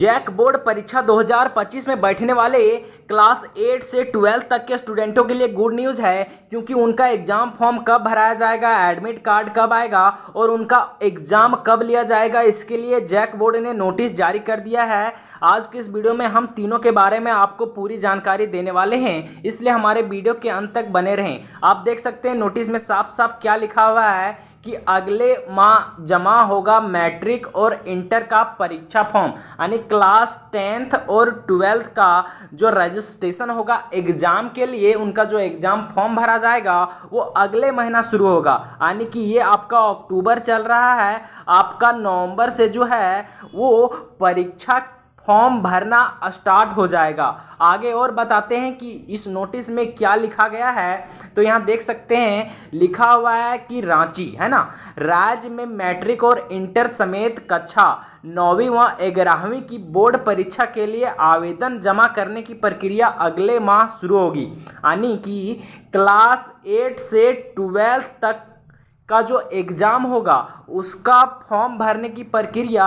JAC board परीक्षा 2025 में बैठने वाले क्लास 8 से 12 तक के स्टूडेंटों के लिए गुड न्यूज़ है, क्योंकि उनका एग्ज़ाम फॉर्म कब भराया जाएगा, एडमिट कार्ड कब आएगा और उनका एग्ज़ाम कब लिया जाएगा, इसके लिए जैक बोर्ड ने नोटिस जारी कर दिया है। आज के इस वीडियो में हम तीनों के बारे में आपको पूरी जानकारी देने वाले हैं, इसलिए हमारे वीडियो के अंत तक बने रहें। आप देख सकते हैं नोटिस में साफ साफ क्या लिखा हुआ है कि अगले माह जमा होगा मैट्रिक और इंटर का परीक्षा फॉर्म, यानी क्लास 10th और 12th का जो रजिस्ट्रेशन होगा एग्ज़ाम के लिए, उनका जो एग्ज़ाम फॉर्म भरा जाएगा वो अगले महीना शुरू होगा। यानी कि ये आपका अक्टूबर चल रहा है, आपका नवंबर से जो है वो परीक्षा फॉर्म भरना स्टार्ट हो जाएगा। आगे और बताते हैं कि इस नोटिस में क्या लिखा गया है। तो यहाँ देख सकते हैं लिखा हुआ है कि रांची है ना, राज्य में मैट्रिक और इंटर समेत कक्षा 9वीं व 11वीं की बोर्ड परीक्षा के लिए आवेदन जमा करने की प्रक्रिया अगले माह शुरू होगी। यानी कि क्लास 8 से 12 तक का जो एग्ज़ाम होगा उसका फॉर्म भरने की प्रक्रिया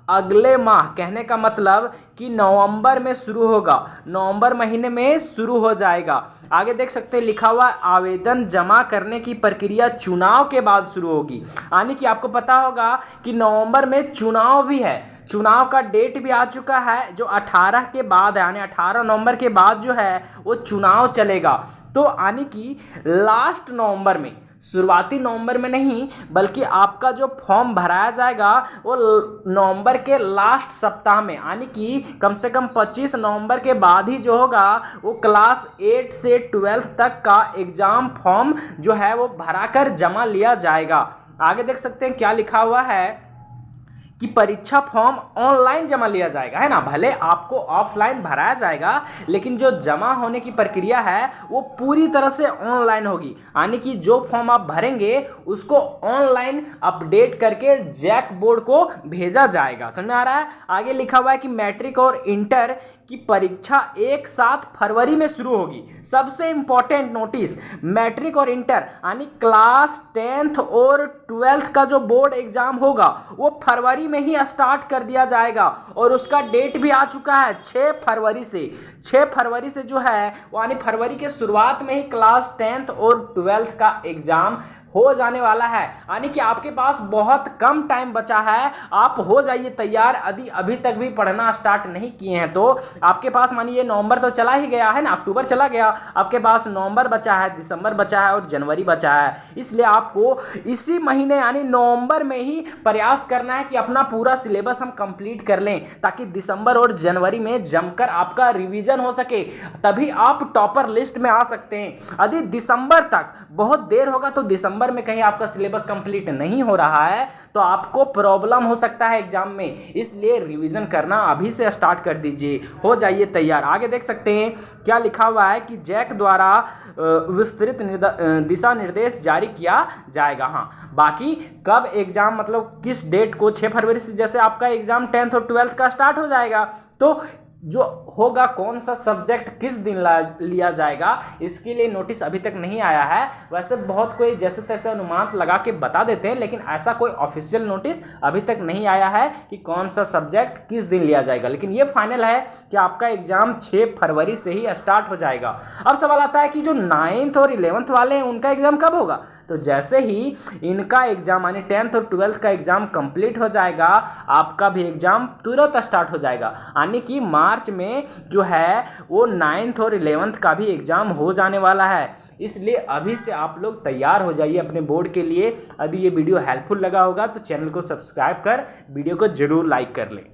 अगले माह, कहने का मतलब कि नवंबर में शुरू होगा, नवंबर महीने में शुरू हो जाएगा। आगे देख सकते हैं लिखा हुआ आवेदन जमा करने की प्रक्रिया चुनाव के बाद शुरू होगी। यानी कि आपको पता होगा कि नवंबर में चुनाव भी है, चुनाव का डेट भी आ चुका है जो 18 के बाद है, यानी 18 नवंबर के बाद जो है वो चुनाव चलेगा। तो यानी कि लास्ट नवंबर में, शुरुआती नवंबर में नहीं बल्कि आपका जो फॉर्म भराया जाएगा वो नवंबर के लास्ट सप्ताह में, यानी कि कम से कम 25 नवंबर के बाद ही जो होगा वो क्लास 8 से 12 तक का एग्ज़ाम फॉर्म जो है वो भराकर जमा लिया जाएगा। आगे देख सकते हैं क्या लिखा हुआ है कि परीक्षा फॉर्म ऑनलाइन जमा लिया जाएगा, है ना। भले आपको ऑफलाइन भराया जाएगा लेकिन जो जमा होने की प्रक्रिया है वो पूरी तरह से ऑनलाइन होगी। यानी कि जो फॉर्म आप भरेंगे उसको ऑनलाइन अपडेट करके जैक बोर्ड को भेजा जाएगा। समझ में आ रहा है। आगे लिखा हुआ है कि मैट्रिक और इंटर की परीक्षा एक साथ फरवरी में शुरू होगी। सबसे इंपॉर्टेंट नोटिस, मैट्रिक और इंटर यानी क्लास 10th और 12th का जो बोर्ड एग्जाम होगा वो फरवरी में ही स्टार्ट कर दिया जाएगा और उसका डेट भी आ चुका है 6 फरवरी से। 6 फरवरी से जो है यानी फरवरी के शुरुआत में ही क्लास 10th और 12th का एग्जाम हो जाने वाला है। यानी कि आपके पास बहुत कम टाइम बचा है, आप हो जाइए तैयार। यदि अभी तक भी पढ़ना स्टार्ट नहीं किए हैं तो आपके पास, मानिए नवंबर तो चला ही गया है ना, अक्टूबर चला गया, आपके पास नवंबर बचा है, दिसंबर बचा है और जनवरी बचा है। इसलिए आपको इसी महीने यानी नवंबर में ही प्रयास करना है कि अपना पूरा सिलेबस हम कंप्लीट कर लें, ताकि दिसंबर और जनवरी में जमकर आपका रिवीजन हो सके, तभी आप टॉपर लिस्ट में आ सकते हैं। यदि दिसंबर तक बहुत देर होगा तो दिसंबर में कहीं आपका सिलेबस कंप्लीट नहीं हो रहा है तो आपको प्रॉब्लम हो सकता है एग्जाम में, इसलिए रिवीजन करना अभी से स्टार्ट कर दीजिए, हो जाइए तैयार। आगे देख सकते हैं क्या लिखा हुआ है कि जैक द्वारा विस्तृत दिशा निर्देश जारी किया जाएगा। हाँ, बाकी कब एग्जाम, मतलब किस डेट को, 6 फरवरी से जैसे आपका एग्जाम 10th और 12th का स्टार्ट हो जाएगा तो जो होगा कौन सा सब्जेक्ट किस दिन लिया जाएगा इसके लिए नोटिस अभी तक नहीं आया है। वैसे बहुत कोई जैसे तैसे अनुमान लगा के बता देते हैं, लेकिन ऐसा कोई ऑफिशियल नोटिस अभी तक नहीं आया है कि कौन सा सब्जेक्ट किस दिन लिया जाएगा। लेकिन ये फाइनल है कि आपका एग्जाम 6 फरवरी से ही स्टार्ट हो जाएगा। अब सवाल आता है कि जो 9th और 11th वाले हैं उनका एग्जाम कब होगा। तो जैसे ही इनका एग्जाम यानी 10th और 12th का एग्जाम कंप्लीट हो जाएगा, आपका भी एग्जाम तुरंत स्टार्ट हो जाएगा। यानी कि मार्च में जो है वो 9th और 11th का भी एग्जाम हो जाने वाला है। इसलिए अभी से आप लोग तैयार हो जाइए अपने बोर्ड के लिए। यदि ये वीडियो हेल्पफुल लगा होगा तो चैनल को सब्सक्राइब कर वीडियो को जरूर लाइक कर लें।